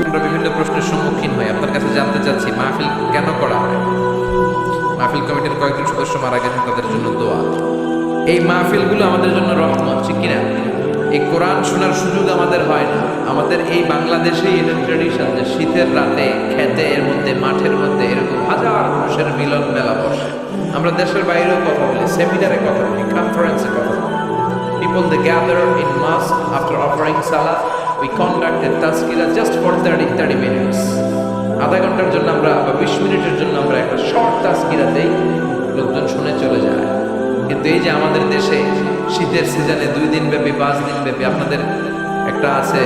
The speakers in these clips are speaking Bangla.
আমরা বিভিন্ন প্রশ্নের সম্মুখীন হই। আপনার কাছে জানতে চাচ্ছি, মাহফিল কেন করা হয়? মাহফিল কমিটির কয়েকজন সদস্য মারা গেছেন, তাদের জন্য দোয়া। এই মাহফিলগুলো আমাদের জন্য রহমত, ঠিক কিনা? এই কোরআন শোনার সুযোগ আমাদের হয় না। আমাদের এই বাংলাদেশেই এটা ট্রেডিশন যে শীতের রাতে খেতে এর মধ্যে, মাঠের মধ্যে এরকম হাজার মানুষের মিলন মেলা বসে। আমরা দেশের বাইরেও কথা বলি, সেমিনারে কথা বলি, কনফারেন্সে কথা বলি। People they gather in mosque after offering salah. We conduct a tazkirah just for 30 minutes. আধা ঘন্টার জন্য আমরা বা 20 মিনিটের জন্য আমরা একটা শর্ট তাজকিরা দেই, লোকজন শুনে চলে যায়। কিন্তু এই যে আমাদের দেশে শীতের সিজনে 2 দিন ব্যাপী, 5 দিন ব্যাপী, আপনাদের একটা আছে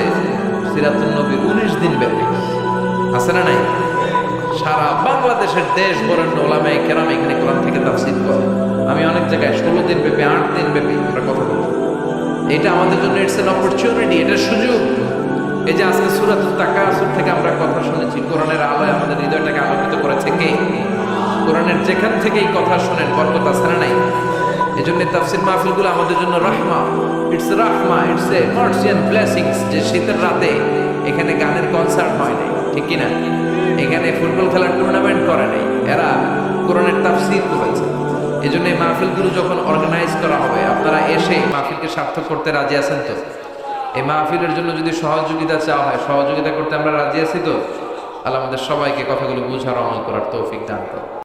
সিরাতুন নবীর 19 দিন ব্যাপী, আছে না নাই? সারা বাংলাদেশের দেশ বরেণ্য ওলামায়ে কেরাম এখানে কোরআন থেকে তাফসীর করে। আমি অনেক জায়গায় 16 দিন ব্যাপী, 8 দিন ব্যাপী আমরা কথা বলি। এটা আমাদের জন্য ইটস অ্যান অপরচুনিটি, এটা সুযোগ। এই যে আজকে সূরাতুত তাকাসুর থেকে আমরা কথা শুনেছি, কোরআনের আলোয় আমাদের হৃদয়টাকে আলোকিত করেছে কে? কোরআনের যেখান থেকেই কথা শুনেন বরকত আছে না নাই? এজন্য তাফসীর মাহফিলগুলো আমাদের জন্য রাহমা, it's a mercy and blessings. যে শীতের রাতে এখানে গানের কনসার্ট হয় নাই, ঠিক কিনা? এখানে ফুটবল খেলার টুর্নামেন্ট করে নাই, এরা কোরআনের তাফসীর করেছে। এজন্য এই মাহফিলগুলো যখন অর্গানাইজ করা হবে, আপনারা এসে মাহফিলকে সার্থক করতে রাজি আছেন তো? এই মাহফিলের জন্য যদি সহযোগিতা চাওয়া হয়, সহযোগিতা করতে আমরা রাজি আছি তো? আল্লাহ আমাদের সবাইকে কথাগুলো বুঝার, আমল করার তৌফিক দান করুন।